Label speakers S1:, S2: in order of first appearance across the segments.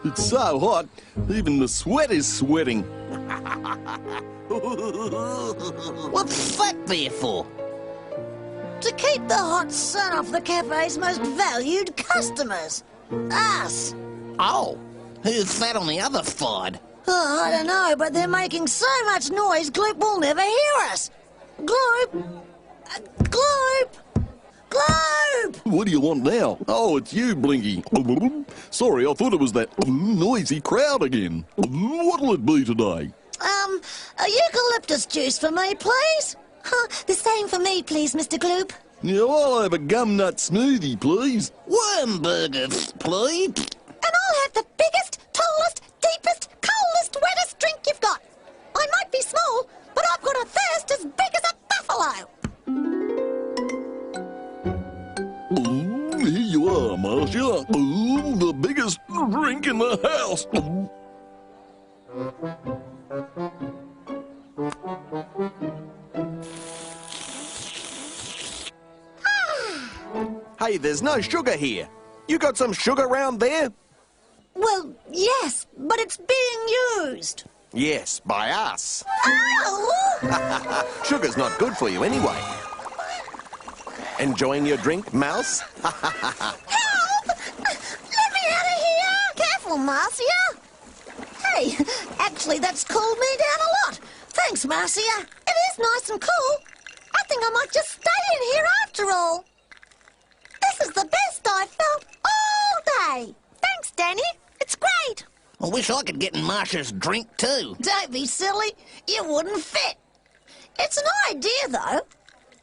S1: It's so hot, even the sweat is sweating.
S2: What's that there for?
S3: To keep the hot sun off the cafe's most valued customers. Us.
S2: Oh, who's that on the other side?
S3: Oh, I don't know, but they're making so much noise, Gloop will never hear us. Gloop! Gloop! Gloop!
S1: What do you want now? Oh, it's you, Blinky. Sorry, I thought it was that noisy crowd again. What'll it be today?
S3: A eucalyptus juice for me, please? The same for me, please, Mr. Gloop.
S1: Yeah, I'll have a gum nut smoothie, please.
S2: Worm burgers, please.
S3: And I'll have the biggest, tallest, deepest, coldest, wettest drink you've got. I might be small, but I've got a thirst as big as a buffalo.
S1: Here you are, Marcia. The biggest drink in the house.
S4: Hey, there's no sugar here. You got some sugar round there?
S3: Well, yes, but it's being used.
S4: Yes, by us.
S3: Ow!
S4: Sugar's not good for you anyway. Enjoying your drink, Mouse?
S3: Help! Let me out of here! Careful, Marcia. Hey, actually, that's cooled me down a lot. Thanks, Marcia. It is nice and cool. I think I might just stay in here after all. This is the best I've felt all day. Thanks, Danny. It's great.
S2: I wish I could get in Marcia's drink too.
S3: Don't be silly. You wouldn't fit. It's an idea, though.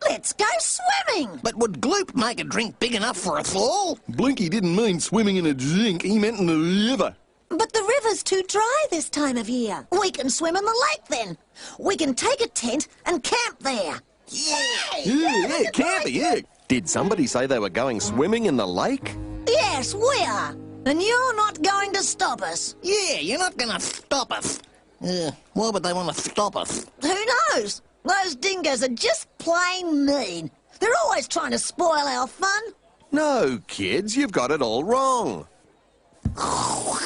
S3: Let's go swimming.
S2: But would Gloop make a drink big enough for us all?
S1: Blinky didn't mean swimming in a drink, he meant in the river.
S3: But the river's too dry this time of year. We can swim in the lake then. We can take a tent and camp there.
S1: Yeah, camping, yeah.
S4: Did somebody say they were going swimming in the lake?
S3: Yes, we are. And you're not going to stop us.
S2: Yeah, you're not going to stop us. Why would they want to stop us?
S3: Who knows? Those dingoes are just plain mean. They're always trying to spoil our fun.
S4: No, kids, you've got it all wrong. Ugh.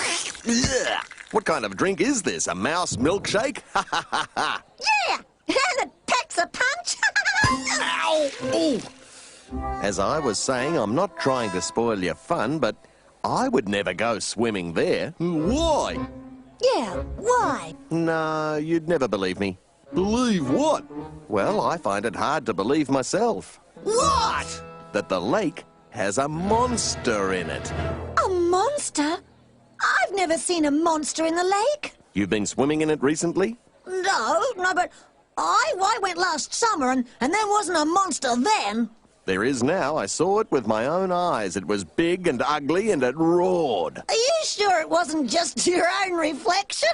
S4: What kind of drink is this? A mouse milkshake? Ha ha ha ha.
S3: Yeah, and it packs a punch.
S4: Ow! Ooh. As I was saying, I'm not trying to spoil your fun, but I would never go swimming there.
S1: Why?
S3: Yeah, why?
S4: No, you'd never believe me.
S1: Believe what?
S4: Well, I find it hard to believe myself.
S3: What?
S4: That the lake has a monster in it.
S3: A monster? I've never seen a monster in the lake.
S4: You've been swimming in it recently?
S3: No, but I went last summer and there wasn't a monster then.
S4: There is now. I saw it with my own eyes. It was big and ugly and it roared.
S3: Are you sure it wasn't just your own reflection?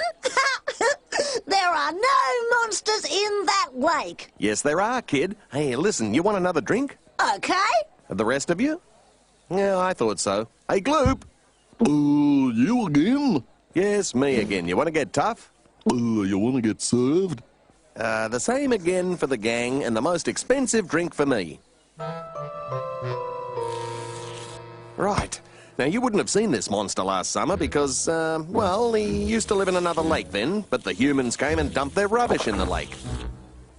S3: There are no monsters in that lake.
S4: Yes, there are, kid. Hey, listen, you want another drink?
S3: Okay.
S4: The rest of you? Yeah, I thought so. Hey, Gloop.
S1: You again?
S4: Yes, me again. You want to get tough?
S1: You want to get served?
S4: The same again for the gang and the most expensive drink for me. Right. Now, you wouldn't have seen this monster last summer because, well, he used to live in another lake then, but the humans came and dumped their rubbish in the lake.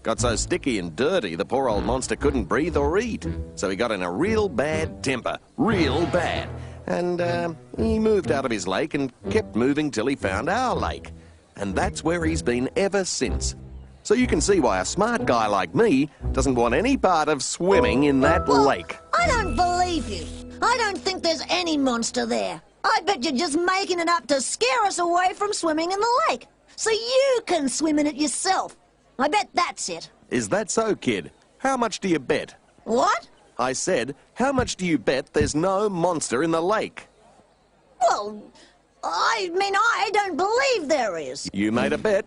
S4: Got so sticky and dirty, the poor old monster couldn't breathe or eat. So he got in a real bad temper. Real bad. And, he moved out of his lake and kept moving till he found our lake. And that's where he's been ever since. So you can see why a smart guy like me doesn't want any part of swimming in that lake.
S3: I don't believe you. I don't think there's any monster there. I bet you're just making it up to scare us away from swimming in the lake. So you can swim in it yourself. I bet that's it.
S4: Is that so, kid? How much do you bet?
S3: What?
S4: I said, how much do you bet there's no monster in the lake?
S3: Well, I don't believe there is.
S4: You made a bet.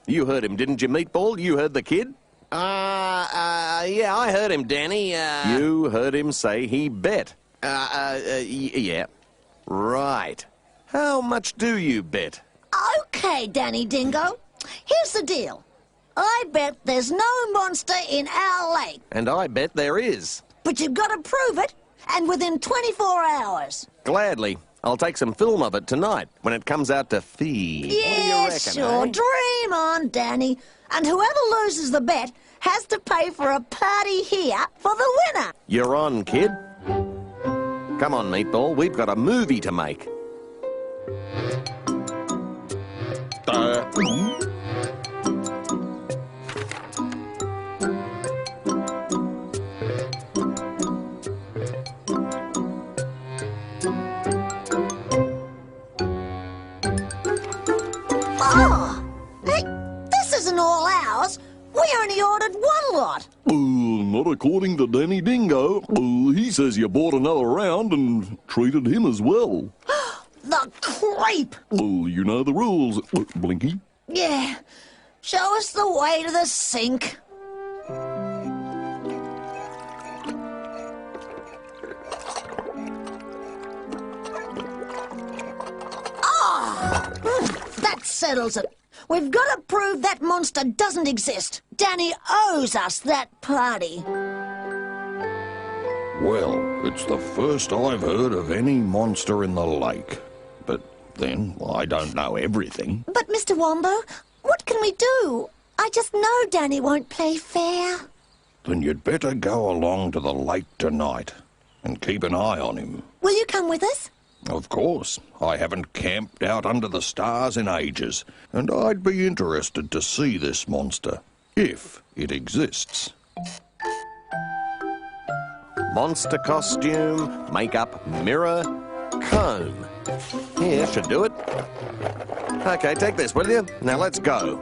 S4: You heard him, didn't you, Meatball? You heard the kid?
S2: Yeah, I heard him, Danny.
S4: You heard him say he bet. Yeah. Right. How much do you bet?
S3: Okay, Danny Dingo. Here's the deal. I bet there's no monster in our lake.
S4: And I bet there is.
S3: But you've got to prove it, and within 24 hours.
S4: Gladly. I'll take some film of it tonight when it comes out to feed. What do you
S3: Yeah,
S4: reckon,
S3: sure.
S4: eh?
S3: Dream on, Danny. And whoever loses the bet has to pay for a party here for the winner.
S4: You're on, kid. Come on, Meatball, we've got a movie to make.
S3: Oh! Hey, this isn't all ours. We only ordered one lot.
S1: Not according to Danny Dingo. He says you bought another round and treated him as well.
S3: The creep!
S1: You know the rules, Blinky.
S3: Yeah. Show us the way to the sink. That settles it. We've got to prove that monster doesn't exist. Danny owes us that party.
S1: Well, it's the first I've heard of any monster in the lake. But then, I don't know everything.
S3: But, Mr. Wombo, what can we do? I just know Danny won't play fair.
S1: Then you'd better go along to the lake tonight and keep an eye on him.
S3: Will you come with us?
S1: Of course. I haven't camped out under the stars in ages, and I'd be interested to see this monster, if it exists.
S4: Monster costume, makeup, mirror, comb. Here, should do it. Okay, take this, will you? Now let's go.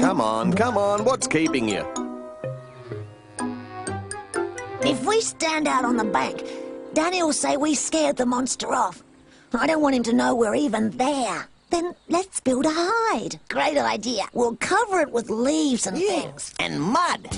S4: Come on, what's keeping you?
S3: If we stand out on the bank, Danny will say we scared the monster off. I don't want him to know we're even there. Then let's build a hide. Great idea. We'll cover it with leaves and things.
S2: And mud.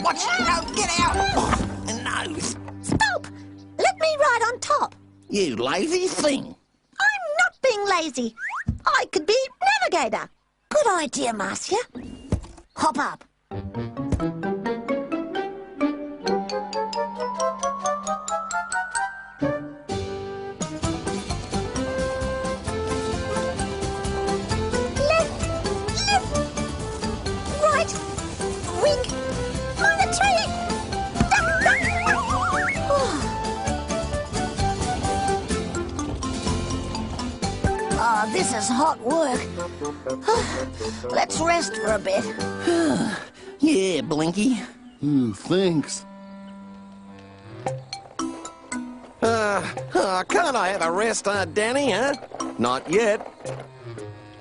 S2: Watch it! No, get out! No.
S3: Stop! Let me ride on top.
S2: You lazy thing.
S3: I'm not being lazy. I could be navigator. Good idea, Marcia. Hop up. Left, right, wing, on the tree. Oh, this is hot work. Let's rest for a bit.
S2: Yeah, Blinky.
S1: Thanks.
S4: Can't I have a rest, Danny, huh? Not yet.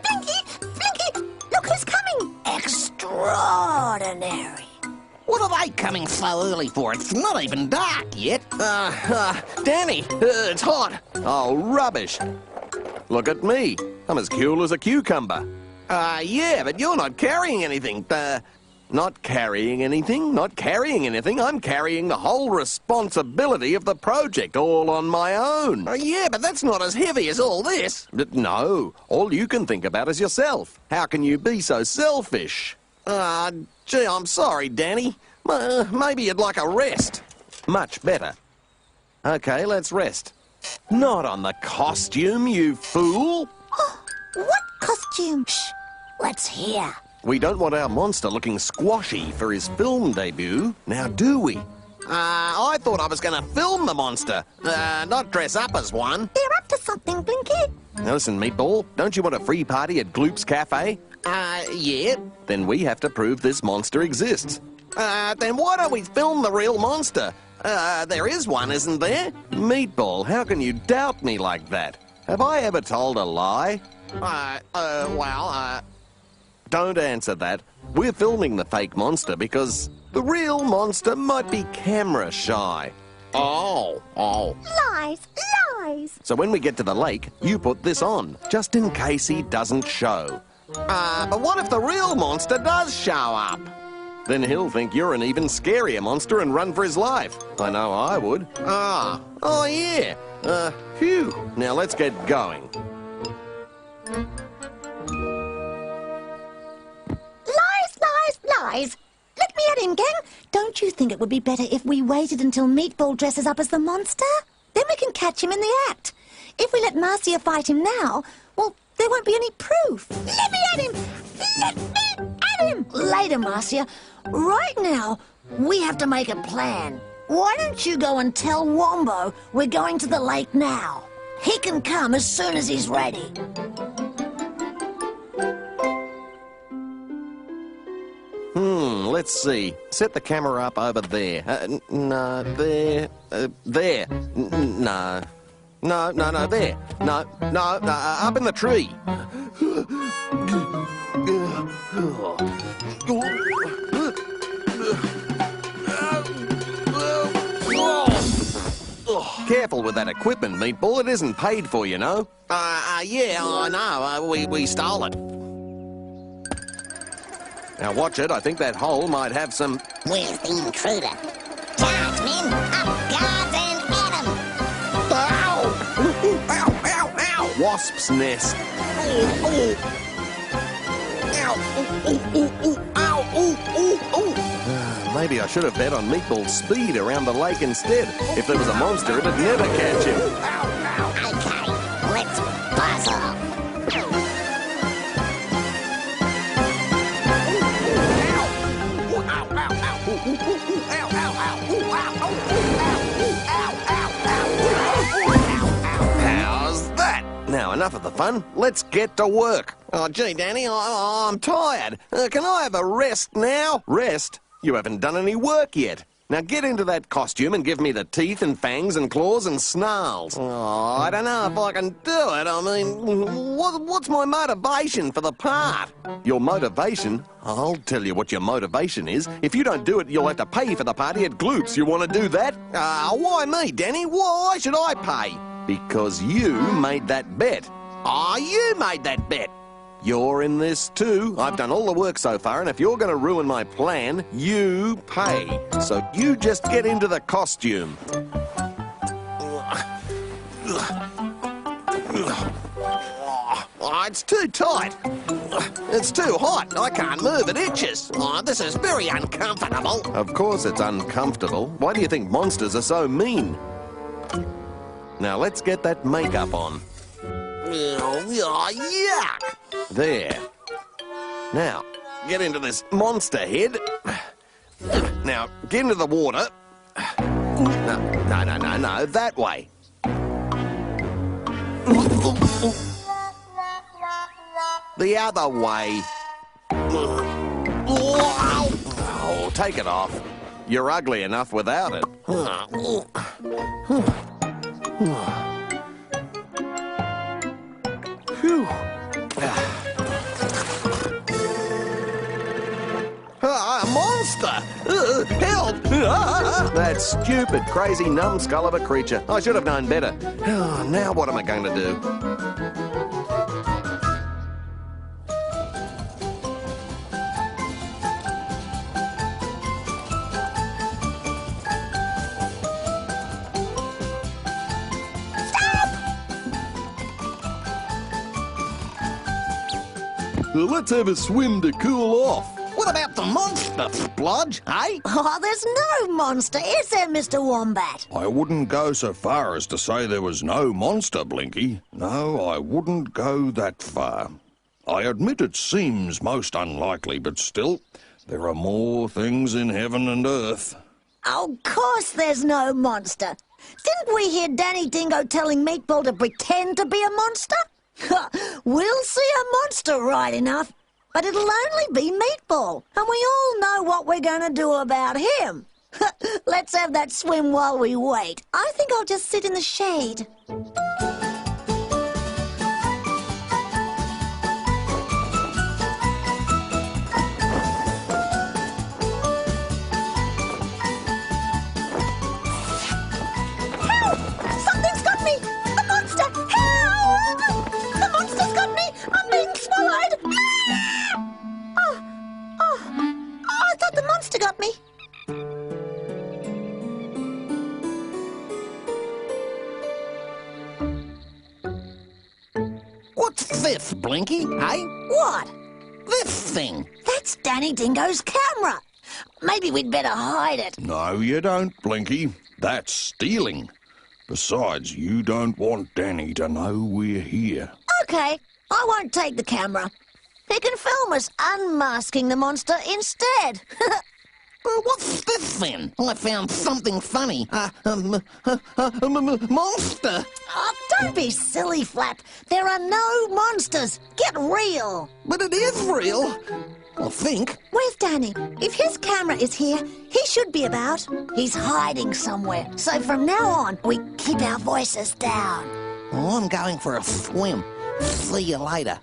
S3: Blinky! Blinky! Look who's coming! Extraordinary.
S2: What are they coming so early for? It's not even dark yet.
S4: Danny, it's hot. Oh, rubbish. Look at me. I'm as cool as a cucumber. Yeah, but you're not carrying anything. Not carrying anything? I'm carrying the whole responsibility of the project all on my own.
S2: Yeah, but that's not as heavy as all this.
S4: No, all you can think about is yourself. How can you be so selfish? Gee, I'm sorry, Danny. Maybe you'd like a rest. Much better. Okay, let's rest. Not on the costume, you fool.
S3: Oh, what costume? Shh! Let's hear.
S4: We don't want our monster looking squashy for his film debut, now do we? I thought I was going to film the monster, not dress up as one.
S3: They're up to something, Blinky.
S4: Now listen, Meatball, don't you want a free party at Gloop's Cafe?
S2: Yeah.
S4: Then we have to prove this monster exists. Then why don't we film the real monster? There is one, isn't there? Meatball, how can you doubt me like that? Have I ever told a lie? Don't answer that. We're filming the fake monster because the real monster might be camera shy.
S2: Oh.
S3: Lies, eyes.
S4: So when we get to the lake, you put this on, just in case he doesn't show. But what if the real monster does show up? Then he'll think you're an even scarier monster and run for his life. I know I would. Oh yeah. Phew. Now let's get going.
S3: Lies. Let me at him, gang. Don't you think it would be better if we waited until Meatball dresses up as the monster? Then we can catch him in the act. If we let Marcia fight him now, well, there won't be any proof. Let me at him! Let me at him! Later, Marcia. Right now, we have to make a plan. Why don't you go and tell Wombo we're going to the lake now? He can come as soon as he's ready.
S4: Let's see. Set the camera up over there. No, there. There. No. No, there. No, up in the tree. Careful with that equipment, Meatball. It isn't paid for, you know.
S2: Yeah, I know. We stole it.
S4: Now watch it. I think that hole might have some...
S3: Where's the intruder? Charge, men! Up guards and at him!
S4: Ow! Ow, ow, ow! Wasp's nest. Maybe I should have bet on Meatball's speed around the lake instead. If there was a monster, it'd never catch him.
S3: Okay, let's buzz off.
S4: How's that? Now, enough of the fun. Let's get to work.
S2: Oh, gee, Danny, I'm tired.
S4: Can I have a rest now? Rest? You haven't done any work yet. Now get into that costume and give me the teeth and fangs and claws and snarls.
S2: Oh, I don't know if I can do it. I mean, what's my motivation for the part?
S4: Your motivation? I'll tell you what your motivation is. If you don't do it, you'll have to pay for the party at Gloops. You want to do that?
S2: Why me, Danny? Why should I pay?
S4: Because you made that bet.
S2: You made that bet.
S4: You're in this too. I've done all the work so far, and if you're going to ruin my plan, you pay. So you just get into the costume.
S2: It's too tight. It's too hot. I can't move. It itches. This is very uncomfortable.
S4: Of course it's uncomfortable. Why do you think monsters are so mean? Now let's get that makeup on.
S2: Yuck!
S4: There. Now, get into this monster head. Now, get into the water. No, that way. The other way. Oh, take it off. You're ugly enough without it. Phew.
S2: A monster! Help!
S4: That stupid, crazy numbskull of a creature. I should have known better. Now what am I going to do? Well, let's have a swim to cool off.
S2: What about the monster, Splodge, eh?
S3: Oh, there's no monster, is there, Mr. Wombat?
S1: I wouldn't go so far as to say there was no monster, Blinky. No, I wouldn't go that far. I admit it seems most unlikely, but still, there are more things in heaven and earth.
S3: Of course there's no monster. Didn't we hear Danny Dingo telling Meatball to pretend to be a monster? We'll see a monster right enough, but it'll only be Meatball, and we all know what we're going to do about him. Let's have that swim while we wait. I think I'll just sit in the shade. Help! Something's got me! The
S2: What's this, Blinky, eh?
S3: What?
S2: This thing.
S3: That's Danny Dingo's camera. Maybe we'd better hide it.
S1: No, you don't, Blinky. That's stealing. Besides, you don't want Danny to know we're here.
S3: Okay, I won't take the camera. He can film us unmasking the monster instead.
S2: What's this then? I found something funny. Monster.
S3: Oh, don't be silly, Flap. There are no monsters. Get real.
S2: But it is real. I think.
S3: Where's Danny? If his camera is here, he should be about. He's hiding somewhere. So from now on, we keep our voices down.
S2: Oh, I'm going for a swim. See you later.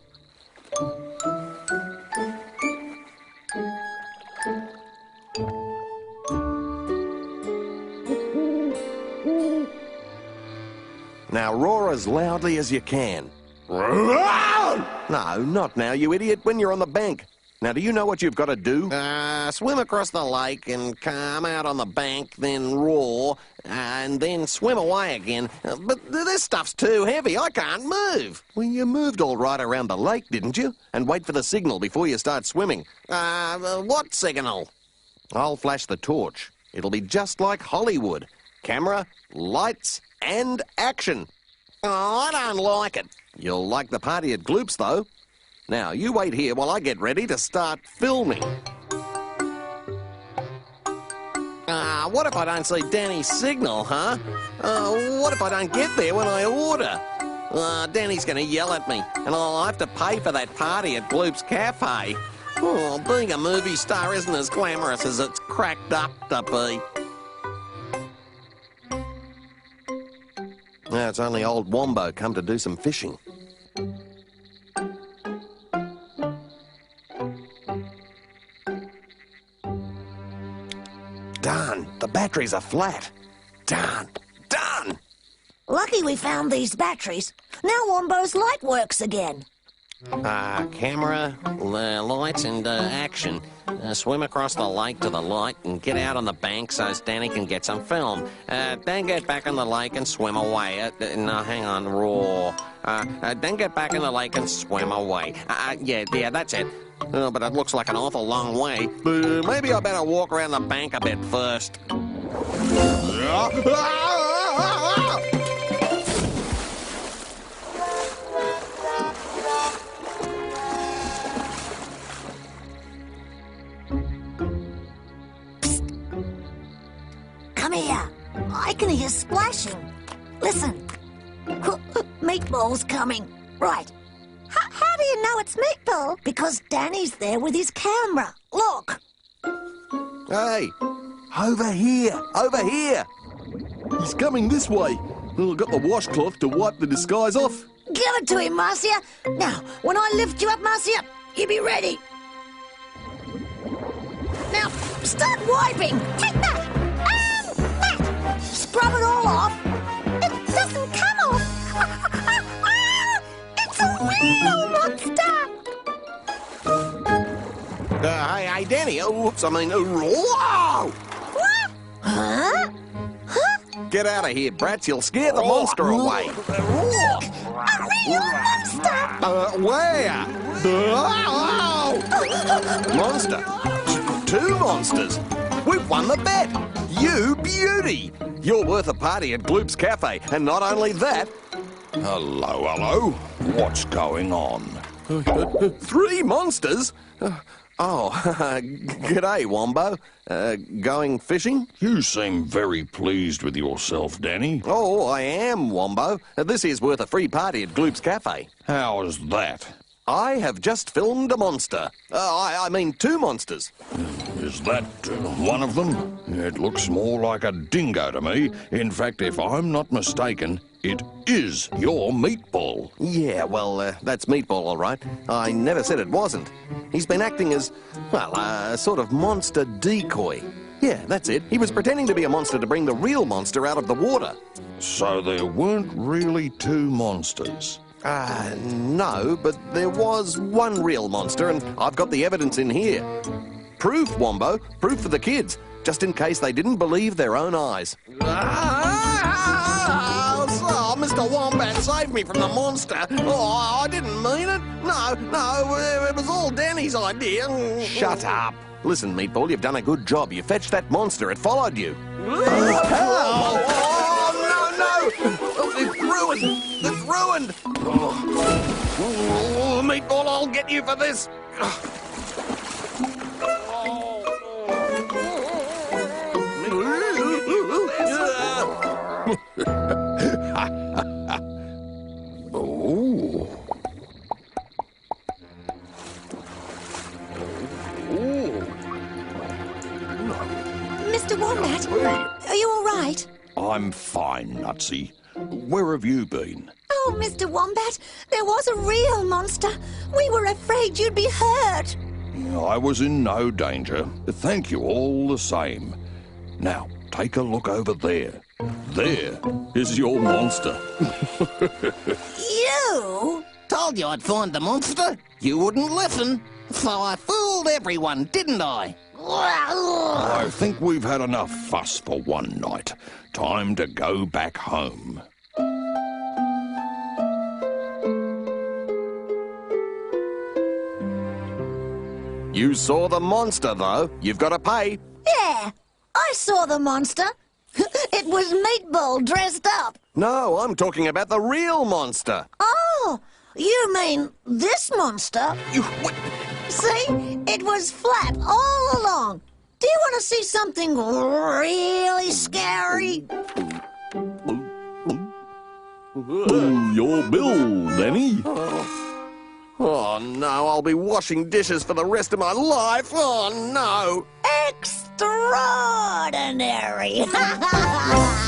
S4: Now roar as loudly as you can. No, not now, you idiot, when you're on the bank. Now, do you know what you've got to do?
S2: Swim across the lake and come out on the bank, then roar, and then swim away again. But this stuff's too heavy. I can't move.
S4: Well, you moved all right around the lake, didn't you? And wait for the signal before you start swimming.
S2: What signal?
S4: I'll flash the torch. It'll be just like Hollywood. Camera, lights, and action.
S2: Oh, I don't like it.
S4: You'll like the party at Gloop's, though. Now, you wait here while I get ready to start filming.
S2: What if I don't see Danny's signal, huh? What if I don't get there when I order? Danny's going to yell at me, and I'll have to pay for that party at Gloop's Cafe. Oh, being a movie star isn't as glamorous as it's cracked up to be.
S4: Now, it's only old Wombo come to do some fishing. Darn, the batteries are flat. Darn.
S3: Lucky we found these batteries. Now Wombo's light works again.
S2: Camera, lights, and action. Swim across the lake to the light and get out on the bank so Danny can get some film. Then get back in the lake and swim away. No, hang on, roar. Then get back in the lake and swim away. Yeah, that's it. But it looks like an awful long way. Maybe I better walk around the bank a bit first.
S3: Come here. I can hear splashing. Listen. Meatball's coming. Right. How do you know it's Meatball? Because Danny's there with his camera. Look.
S4: Hey, over here. He's coming this way. I've got the washcloth to wipe the disguise off.
S3: Give it to him, Marcia. Now, when I lift you up, Marcia, you be ready. Now, start wiping. Take that. That. Scrub it all off. It doesn't come off. It's a real monster.
S4: Hey, Danny. Whoa!
S3: What? Huh?
S4: Get out of here, brats. You'll scare the monster away.
S3: Look, a real monster.
S4: Where? Monster. 2 monsters. We've won the bet. You beauty. You're worth a party at Gloop's Cafe. And not only that...
S1: Hello. What's going on?
S4: 3 monsters? G'day, Wombo. Going fishing?
S1: You seem very pleased with yourself, Danny.
S4: Oh, I am, Wombo. This is worth a free party at Gloop's Cafe.
S1: How's that?
S4: I have just filmed a monster. I mean 2 monsters.
S1: Is that one of them? It looks more like a dingo to me. In fact, if I'm not mistaken, it is your Meatball.
S4: Yeah, well, that's Meatball, all right. I never said it wasn't. He's been acting as, well, a sort of monster decoy. Yeah, that's it. He was pretending to be a monster to bring the real monster out of the water.
S1: So there weren't really 2 monsters?
S4: No, but there was one real monster, and I've got the evidence in here. Proof, Wombo. Proof for the kids, just in case they didn't believe their own eyes.
S2: Oh, Mr. Wombat saved me from the monster. Oh, I didn't mean it. No, it was all Danny's idea.
S4: Shut up. Listen, Meatball, you've done a good job. You fetched that monster. It followed you.
S2: Oh, no! It's ruined! It's ruined! Oh, Meatball, I'll get you for this!
S1: Oh.
S3: Mr. Wombat, are you all right?
S1: I'm fine, Nutsy. Where have you been?
S3: Oh, Mr. Wombat, there was a real monster. We were afraid you'd be hurt.
S1: I was in no danger. Thank you all the same. Now, take a look over there. There is your monster.
S3: You?
S5: Told you I'd find the monster. You wouldn't listen. So I fooled everyone, didn't I?
S1: I think we've had enough fuss for one night. Time to go back home.
S4: You saw the monster, though. You've got to pay.
S3: Yeah, I saw the monster. It was Meatball dressed up.
S4: No, I'm talking about the real monster.
S3: Oh, you mean this monster? See, it was flat all along. Do you want to see something really scary?
S1: Your bill, Danny.
S4: Oh, no, I'll be washing dishes for the rest of my life. Oh, no.
S3: Extraordinary!